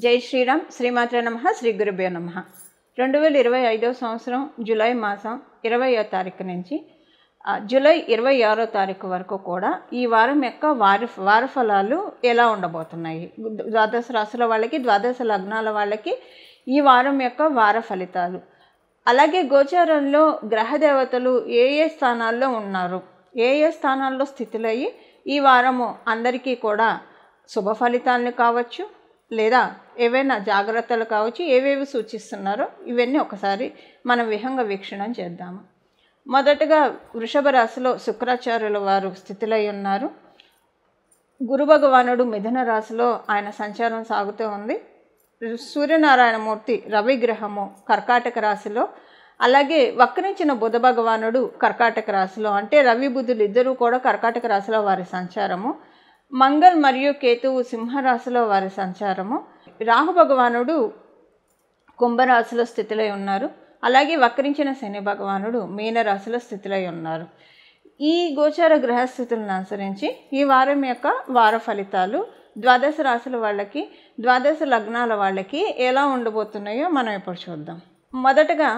జై శ్రీరామ్. శ్రీమాత్రే నమః. శ్రీ గురుభ్యో నమః. 2025 సంవత్సరం జూలై మాసం 20వ తారీఖు నుంచి జూలై 26వ తారీఖు వరకు కూడా ఈ వారం యొక్క వార ఫలాలు ఎలా ఉండబోతున్నాయి, ద్వాదశ రాశుల వాళ్ళకి, ద్వాదశ లగ్నాల వాళ్ళకి ఈ వారం యొక్క వార ఫలితాలు, అలాగే గోచారంలో గ్రహదేవతలు ఏ ఏ స్థానాల్లో ఉన్నారు, ఏ ఏ స్థానాల్లో స్థితులయ్యి ఈ వారము అందరికీ కూడా శుభ ఫలితాలను కావచ్చు లేదా ఏవైనా జాగ్రత్తలు కావచ్చు, ఏవేవి సూచిస్తున్నారో ఇవన్నీ ఒకసారి మనం విహంగ వీక్షణం చేద్దాము. మొదటగా వృషభ రాశిలో శుక్రాచార్యుల వారు స్థితులై ఉన్నారు. గురు భగవానుడు మిథున రాశిలో ఆయన సంచారం సాగుతూ ఉంది. సూర్యనారాయణమూర్తి రవి గ్రహము కర్కాటక రాశిలో, అలాగే వక్రించిన బుధ భగవానుడు కర్కాటక రాశిలో, అంటే రవి బుధులు ఇద్దరూ కూడా కర్కాటక రాశిలో వారి సంచారము. మంగళ్ మరియు కేతువు సింహరాశిలో వారి సంచారము. రాహు భగవానుడు కుంభరాశిలో స్థితులై ఉన్నారు. అలాగే వక్రించిన శని భగవానుడు మీనరాశిలో స్థితులై ఉన్నారు. ఈ గోచార గ్రహస్థితులను అనుసరించి ఈ వారం యొక్క వార ఫలితాలు ద్వాదశ రాశుల వాళ్ళకి, ద్వాదశ లగ్నాల వాళ్ళకి ఎలా ఉండబోతున్నాయో మనం ఇప్పుడు చూద్దాం. మొదటగా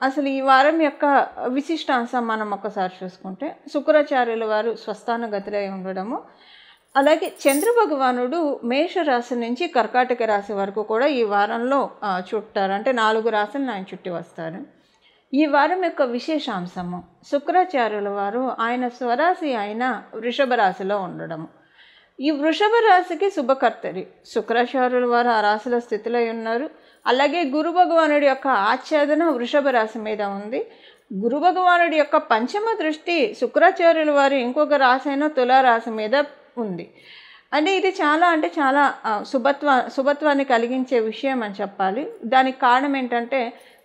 అసలు ఈ వారం యొక్క విశిష్టాంశం మనం ఒకసారి చూసుకుంటే, శుక్రాచార్యుల వారు స్వస్థాన గతిలో ఉండడము, అలాగే చంద్ర భగవానుడు మేషరాశి నుంచి కర్కాటక రాశి వరకు కూడా ఈ వారంలో చుట్టారు, అంటే 4 రాశులను ఆయన చుట్టి వస్తారు. ఈ వారం యొక్క విశేషాంశము శుక్రాచార్యుల వారు ఆయన స్వరాశి అయిన వృషభ రాశిలో ఉండడము. ఈ వృషభ రాశికి శుభకర్తరి శుక్రాచార్యుల వారు ఆ రాశిలో స్థితిలో ఉన్నారు. అలాగే గురు భగవానుడి యొక్క ఆచ్ఛాదన వృషభ రాశి మీద ఉంది. గురు భగవానుడి యొక్క పంచమ దృష్టి శుక్రాచార్యుల వారు ఇంకొక రాశి అయిన తులారాశి మీద ఉంది. అంటే ఇది చాలా శుభత్వాన్ని కలిగించే విషయం అని చెప్పాలి. దానికి కారణం ఏంటంటే,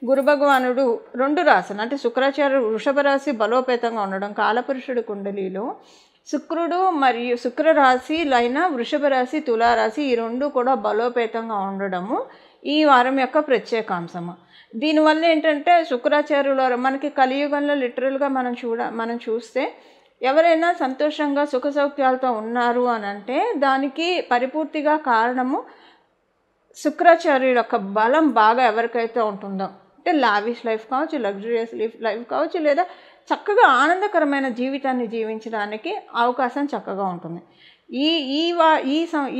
గురు భగవానుడు 2 రాశులు, అంటే శుక్రాచార్యుడు వృషభ రాశి బలోపేతంగా ఉండడం, కాలపురుషుడు కుండలిలో శుక్రుడు మరియు శుక్రరాశిలైన వృషభ రాశి, తులారాశి ఈ 2 కూడా బలోపేతంగా ఉండడము ఈ వారం యొక్క ప్రత్యేకాంశము. దీనివల్ల ఏంటంటే శుక్రాచార్యుల వారు మనకి కలియుగంలో లిటరల్గా మనం చూస్తే ఎవరైనా సంతోషంగా సుఖ సౌఖ్యాలతో ఉన్నారు అని అంటే దానికి పరిపూర్తిగా కారణము శుక్రాచార్యుల యొక్క బలం బాగా ఎవరికైతే ఉంటుందో, అంటే లావిష్ లైఫ్ కావచ్చు, లగ్జరియస్ లైఫ్ కావచ్చు, లేదా చక్కగా ఆనందకరమైన జీవితాన్ని జీవించడానికి అవకాశం చక్కగా ఉంటుంది.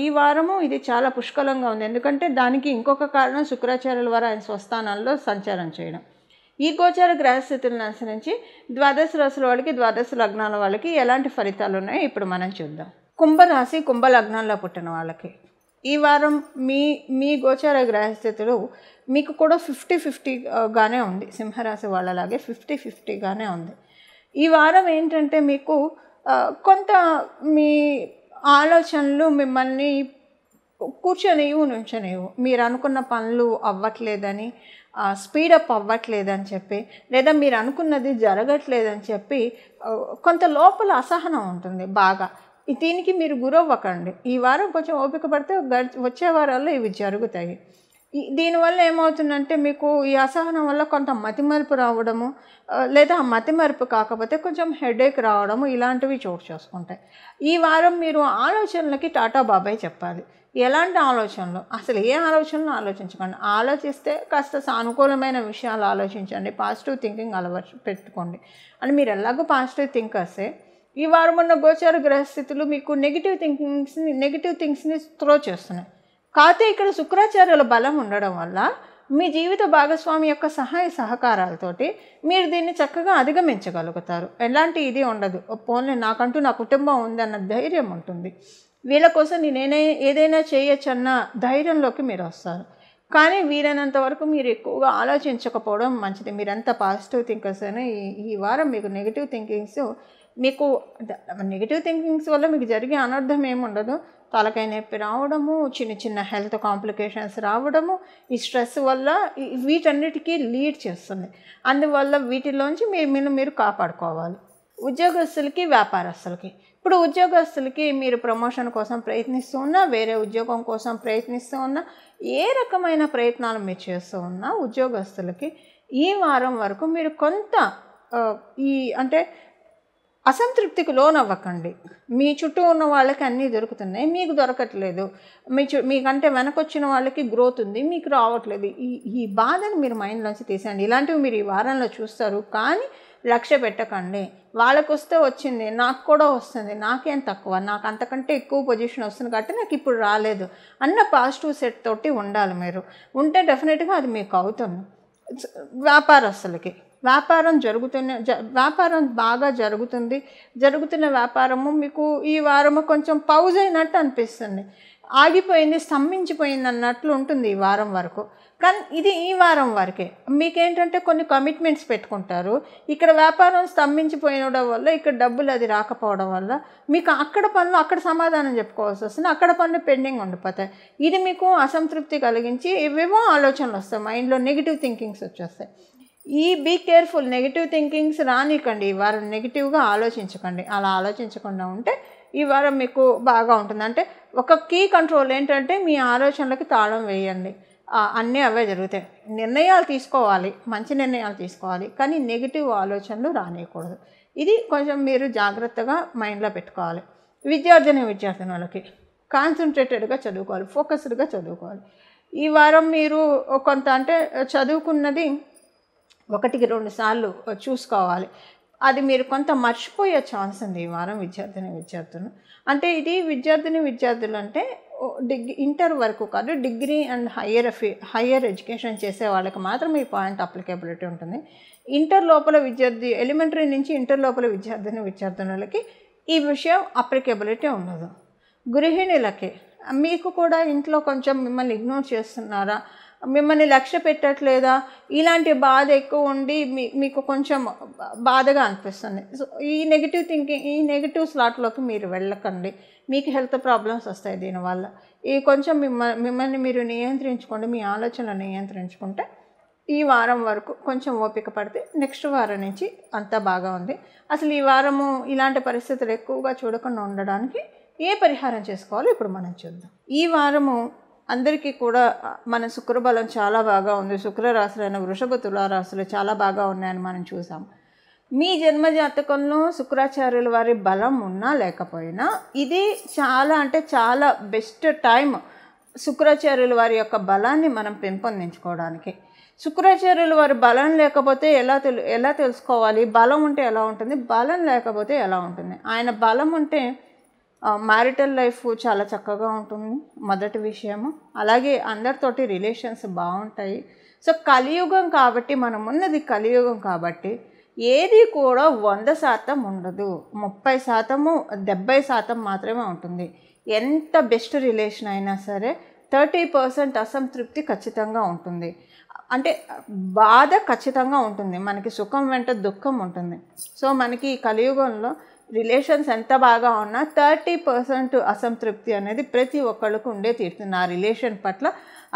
ఈ వారము ఇది చాలా పుష్కలంగా ఉంది. ఎందుకంటే దానికి ఇంకొక కారణం శుక్రాచార్యుల వారు ఆయన స్వస్థానాల్లో సంచారం చేయడం. ఈ గోచార గ్రహస్థితులను అనుసరించి ద్వాదశ రాశుల వాళ్ళకి, ద్వాదశ లగ్నాల వాళ్ళకి ఎలాంటి ఫలితాలు ఉన్నాయో ఇప్పుడు మనం చూద్దాం. కుంభరాశి, కుంభ లగ్నంలో పుట్టిన వాళ్ళకి ఈ వారం మీ గోచార గ్రహస్థితులు మీకు కూడా 50-50గానే ఉంది. సింహరాశి వాళ్ళలాగే 50-50గానే ఉంది. ఈ వారం ఏంటంటే మీకు కొంత మీ ఆలోచనలు మిమ్మల్ని కూర్చొనివు నుంచనివు, మీరు అనుకున్న పనులు అవ్వట్లేదని, స్పీడప్ అవ్వట్లేదని చెప్పి, లేదా మీరు అనుకున్నది జరగట్లేదని చెప్పి కొంత లోపల అసహనం ఉంటుంది బాగా. దీనికి మీరు గురవ్వకండి. ఈ వారం కొంచెం ఓపిక పడితే వచ్చే వారాల్లో ఇవి జరుగుతాయి. దీనివల్ల ఏమవుతుందంటే మీకు ఈ అసహనం వల్ల కొంత మతిమరుపు రావడము, లేదా మతిమరుపు కాకపోతే కొంచెం హెడేక్ రావడము, ఇలాంటివి చోటు చేసుకుంటాయి. ఈ వారం మీరు ఆలోచనలకి టాటా బాబాయ్ చెప్పాలి. ఎలాంటి ఆలోచనలు, అసలు ఏ ఆలోచనలు ఆలోచించకండి. ఆలోచిస్తే కాస్త సానుకూలమైన విషయాలు ఆలోచించండి. పాజిటివ్ థింకింగ్ అలవాటు పెట్టుకోండి. అని మీరు ఎలాగో పాజిటివ్ థింకర్సే. ఈ వారం ఉన్న గోచార గ్రహస్థితులు మీకు నెగిటివ్ థింగ్స్ని త్రో చేస్తున్నాయి. కాకపోతే ఇక్కడ శుక్రాచార్యుల బలం ఉండడం వల్ల మీ జీవిత భాగస్వామి యొక్క సహాయ సహకారాలతోటి మీరు దీన్ని చక్కగా అధిగమించగలుగుతారు. ఎలాంటి ఇది ఉండదు. పోన్లే నాకంటూ నా కుటుంబం ఉందన్న ధైర్యం ఉంటుంది. వీళ్ళ కోసం నేనే ఏదైనా చేయొచ్చన్న ధైర్యంలోకి మీరు వస్తారు. కానీ వీలైనంత వరకు మీరు ఎక్కువగా ఆలోచించకపోవడం మంచిది. మీరెంత పాజిటివ్ థింకర్స్ అయినా ఈ వారం మీకు నెగిటివ్ థింకింగ్స్ వల్ల మీకు జరిగే అనర్థం ఏముండదు. తలకాయ నొప్పి రావడము, చిన్న హెల్త్ కాంప్లికేషన్స్ రావడము, ఈ స్ట్రెస్ వల్ల వీటన్నిటికీ లీడ్ చేస్తుంది. అందువల్ల వీటిలోంచి మీరు కాపాడుకోవాలి. ఉద్యోగస్తులకి, వ్యాపారస్తులకి, ఇప్పుడు ఉద్యోగస్తులకి మీరు ప్రమోషన్ కోసం ప్రయత్నిస్తూ ఉన్నా, వేరే ఉద్యోగం కోసం ప్రయత్నిస్తూ ఉన్నా, ఏ రకమైన ప్రయత్నాలు మీరు చేస్తూ ఉన్నా ఉద్యోగస్తులకి ఈ వారం వరకు మీరు కొంత అంటే అసంతృప్తికి లోనవ్వకండి. మీ చుట్టూ ఉన్న వాళ్ళకి అన్నీ దొరుకుతున్నాయి, మీకు దొరకట్లేదు. మీకంటే వెనకొచ్చిన వాళ్ళకి గ్రోత్ ఉంది, మీకు రావట్లేదు. ఈ బాధను మీరు మైండ్లోంచి తీసేయండి. ఇలాంటివి మీరు ఈ వారంలో చూస్తారు, కానీ లక్ష్య పెట్టకండి. వాళ్ళకు వస్తే వచ్చింది, నాకు కూడా వస్తుంది, నాకేం తక్కువ, నాకు అంతకంటే ఎక్కువ పొజిషన్ వస్తుంది కాబట్టి నాకు ఇప్పుడు రాలేదు అన్న పాజిటివ్ సెట్ తోటి ఉండాలి. మీరు ఉంటే డెఫినెట్గా అది మీకు అవుతుంది. వ్యాపారస్తులకి వ్యాపారం బాగా జరుగుతున్న వ్యాపారము మీకు ఈ వారము కొంచెం పౌజ్ అయినట్టు అనిపిస్తుంది, ఆగిపోయింది, స్తంభించిపోయింది అన్నట్లు ఉంటుంది ఈ వారం వరకు. కానీ ఇది ఈ వారం వరకే. మీకేంటంటే కొన్ని కమిట్మెంట్స్ పెట్టుకుంటారు, ఇక్కడ వ్యాపారం స్తంభించిపోయడం వల్ల, ఇక్కడ డబ్బులు అది రాకపోవడం వల్ల మీకు అక్కడ పనులు అక్కడ సమాధానం చెప్పుకోవాల్సి వస్తుంది, అక్కడ పనులు పెండింగ్ ఉండిపోతాయి. ఇది మీకు అసంతృప్తి కలిగించి ఏవేవో ఆలోచనలు వస్తాయి, మైండ్లో నెగిటివ్ థింకింగ్స్ వచ్చేస్తాయి. బీ కేర్ఫుల్, నెగిటివ్ థింకింగ్స్ రానికండి. ఈ వారం నెగిటివ్గా ఆలోచించకండి. అలా ఆలోచించకుండా ఉంటే ఈ వారం మీకు బాగా ఉంటుంది. అంటే ఒక కీ కంట్రోల్ ఏంటంటే మీ ఆలోచనలకి తాళం వేయండి, అన్నీ అవే జరుగుతాయి. నిర్ణయాలు తీసుకోవాలి, మంచి నిర్ణయాలు తీసుకోవాలి, కానీ నెగిటివ్ ఆలోచనలు రానియకూడదు. ఇది కొంచెం మీరు జాగ్రత్తగా మైండ్లో పెట్టుకోవాలి. విద్యార్థులకి కాన్సన్ట్రేటెడ్గా చదువుకోవాలి, ఫోకస్డ్గా చదువుకోవాలి. ఈ వారం మీరు కొంత అంటే చదువుకున్నది 1-2 సార్లు చూసుకోవాలి. అది మీరు కొంత మర్చిపోయే ఛాన్స్ ఉంది ఈ వారం విద్యార్థులు. అంటే ఇది విద్యార్థులు అంటే ఇంటర్ వరకు కాదు, డిగ్రీ అండ్ హయ్యర్ ఎడ్యుకేషన్ చేసే వాళ్ళకి మాత్రం ఈ పాయింట్ అప్లికేబిలిటీ ఉంటుంది. ఇంటర్ లోపల ఎలిమెంటరీ నుంచి ఇంటర్ లోపల విద్యార్థులకి ఈ విషయం అప్లికేబిలిటీ ఉండదు. గృహిణులకి మీకు కూడా ఇంట్లో కొంచెం మిమ్మల్ని ఇగ్నోర్ చేస్తున్నారా, మిమ్మల్ని లక్ష్య పెట్టట్లేదా, ఇలాంటి బాధ ఎక్కువ ఉండి మీకు కొంచెం బాధగా అనిపిస్తుంది. సో ఈ నెగిటివ్ థింకింగ్, ఈ నెగిటివ్ స్లాట్లోకి మీరు వెళ్ళకండి, మీకు హెల్త్ ప్రాబ్లమ్స్ వస్తాయి దీనివల్ల. కొంచెం మిమ్మల్ని మీరు నియంత్రించుకోండి, మీ ఆలోచనలు నియంత్రించుకుంటే ఈ వారం వరకు కొంచెం ఓపిక పడితే నెక్స్ట్ వారం నుంచి అంతా బాగా ఉంది. అసలు ఈ వారము ఇలాంటి పరిస్థితులు ఎక్కువగా చూడకుండా ఉండడానికి ఏ పరిహారం చేసుకోవాలో ఇప్పుడు మనం చూద్దాం. ఈ వారము అందరికీ కూడా మన శుక్రబలం చాలా బాగా ఉంది. శుక్రరాశులైన వృషభ, తులారాశులు చాలా బాగా ఉన్నాయని మనం చూసాం. మీ జన్మజాతకంలో శుక్రాచార్యుల వారి బలం ఉన్నా లేకపోయినా ఇది చాలా అంటే చాలా బెస్ట్ టైం శుక్రాచార్యుల వారి యొక్క బలాన్ని మనం పెంపొందించుకోవడానికి. శుక్రాచార్యుల వారి బలం లేకపోతే ఎలా తెలుసుకోవాలి, బలం ఉంటే ఎలా ఉంటుంది, బలం లేకపోతే ఎలా ఉంటుంది. ఆయన బలం ఉంటే మ్యారిటల్ లైఫ్ చాలా చక్కగా ఉంటుంది, మొదటి విషయము. అలాగే అందరితోటి రిలేషన్స్ బాగుంటాయి. సో కలియుగం కాబట్టి, మనం ఉన్నది కలియుగం కాబట్టి ఏది కూడా 100% ఉండదు, 30%, 70% మాత్రమే ఉంటుంది. ఎంత బెస్ట్ రిలేషన్ అయినా సరే 30% అసంతృప్తి ఖచ్చితంగా ఉంటుంది. అంటే బాధ ఖచ్చితంగా ఉంటుంది, మనకి సుఖం వెంట దుఃఖం ఉంటుంది. సో మనకి ఈ కలియుగంలో రిలేషన్స్ ఎంత బాగా ఉన్నా 30% అసంతృప్తి అనేది ప్రతి ఒక్కళ్ళకు ఉండే తీరుతుంది. ఆ రిలేషన్ పట్ల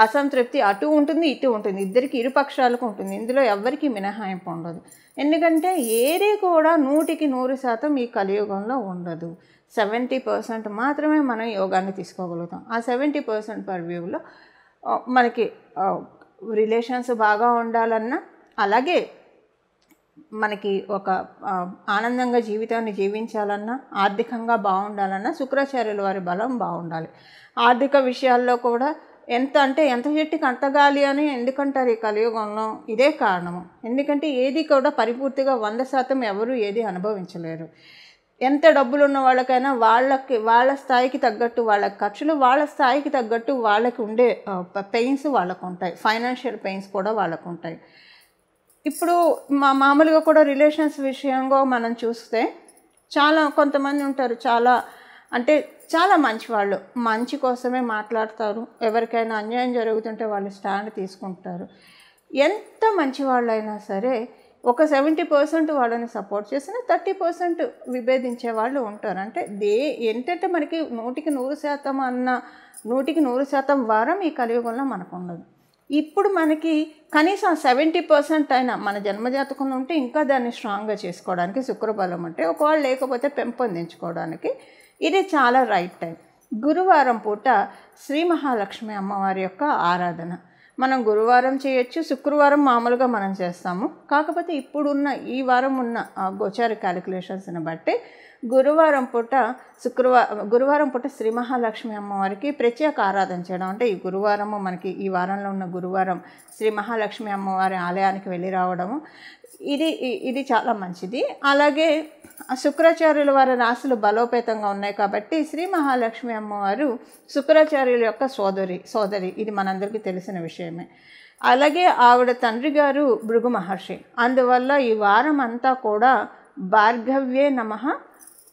అసంతృప్తి అటు ఉంటుంది, ఇటు ఉంటుంది, ఇద్దరికి ఇరుపక్షాలకు ఉంటుంది. ఇందులో ఎవరికి మినహాయింపు ఉండదు. ఎందుకంటే ఏది కూడా 100% ఈ కలియుగంలో ఉండదు. 70% మాత్రమే మనం యోగాన్ని తీసుకోగలుగుతాం. ఆ 70% పర్వ్యూలో మనకి రిలేషన్స్ బాగా ఉండాలన్నా, అలాగే మనకి ఒక ఆనందంగా జీవితాన్ని జీవించాలన్నా, ఆర్థికంగా బాగుండాలన్నా శుక్రాచార్యుల వారి బలం బాగుండాలి. ఆర్థిక విషయాల్లో కూడా ఎంత చెట్టుకి అంత గాలి అని ఎందుకంటారు ఈ కలియుగంలో? ఇదే కారణము. ఎందుకంటే ఏది కూడా పరిపూర్తిగా 100% ఎవరు ఏది అనుభవించలేరు. ఎంత డబ్బులు ఉన్న వాళ్ళకైనా వాళ్ళ స్థాయికి తగ్గట్టు వాళ్ళ ఖర్చులు, వాళ్ళ స్థాయికి తగ్గట్టు వాళ్ళకి ఉండే పెయిన్స్ వాళ్ళకు ఉంటాయి, ఫైనాన్షియల్ పెయిన్స్ కూడా వాళ్ళకు ఉంటాయి. ఇప్పుడు మామూలుగా కూడా రిలేషన్స్ విషయంగా మనం చూస్తే కొంతమంది ఉంటారు, చాలా మంచివాళ్ళు, మంచి కోసమే మాట్లాడతారు. ఎవరికైనా అన్యాయం జరుగుతుంటే వాళ్ళు స్టాండ్ తీసుకుంటారు. ఎంత మంచివాళ్ళైనా సరే ఒక 70% వాళ్ళని సపోర్ట్ చేసిన 30% విభేదించే వాళ్ళు ఉంటారు. అంటే ఏంటంటే మనకి 100% అన్న 100% వారం ఈ కలియుగంలో మనకు ఉండదు. ఇప్పుడు మనకి కనీసం 70% అయినా మన జన్మజాతకంలో ఉంటే ఇంకా దాన్ని స్ట్రాంగ్గా చేసుకోవడానికి శుక్రబలం అంటే, ఒకవేళ లేకపోతే పెంపొందించుకోవడానికి ఇది చాలా రైట్ టైం. గురువారం పూట శ్రీ మహాలక్ష్మి అమ్మవారి యొక్క ఆరాధన, మనం గురువారం చేయొచ్చు, శుక్రవారం మామూలుగా మనం చేస్తాము. కాకపోతే ఇప్పుడున్న ఈ వారం ఉన్న గోచార క్యాలిక్యులేషన్స్ని బట్టి గురువారం పూట శ్రీ మహాలక్ష్మి అమ్మవారికి ప్రత్యేక ఆరాధన చేయడం, అంటే ఈ గురువారము మనకి ఈ వారంలో ఉన్న గురువారం శ్రీ మహాలక్ష్మి అమ్మవారి ఆలయానికి వెళ్ళి రావడము ఇది చాలా మంచిది. అలాగే శుక్రాచార్యుల వారి రాశులు బలోపేతంగా ఉన్నాయి కాబట్టి శ్రీ మహాలక్ష్మి అమ్మవారు శుక్రాచార్యుల యొక్క సోదరి ఇది మనందరికీ తెలిసిన విషయమే. అలాగే ఆవిడ తండ్రి గారు భృగు మహర్షి. అందువల్ల ఈ వారం అంతా కూడా భార్గవ్యే నమః,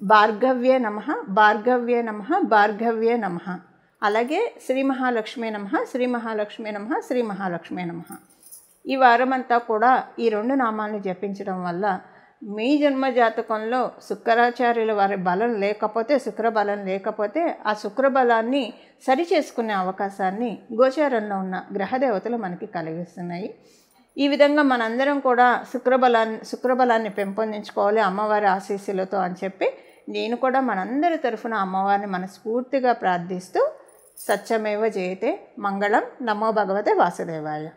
భార్గవ్యే నమః, భార్గవ్యే నమః, భార్గవ్యే నమః, అలాగే శ్రీ మహాలక్ష్మి నమః, శ్రీ మహాలక్ష్మి నమః, శ్రీ మహాలక్ష్మి నమః. ఈ వారమంతా కూడా ఈ 2 నామాలను జపించడం వల్ల మీ జన్మ జాతకంలో శుక్రాచార్యుల వారి బలం లేకపోతే, శుక్రబలం లేకపోతే ఆ శుక్రబలాన్ని సరి చేసుకునే అవకాశాన్ని గోచారంలో ఉన్న గ్రహదేవతలు మనకి కలిగిస్తున్నాయి. ఈ విధంగా మనందరం కూడా శుక్రబలాన్ని పెంపొందించుకోవాలి అమ్మవారి ఆశీస్సులతో అని చెప్పి నేను కూడా మనందరి తరఫున అమ్మవారిని మనస్ఫూర్తిగా ప్రార్థిస్తూ సత్యమేవ జయతే. మంగళం. నమో భగవతే వాసుదేవాయ.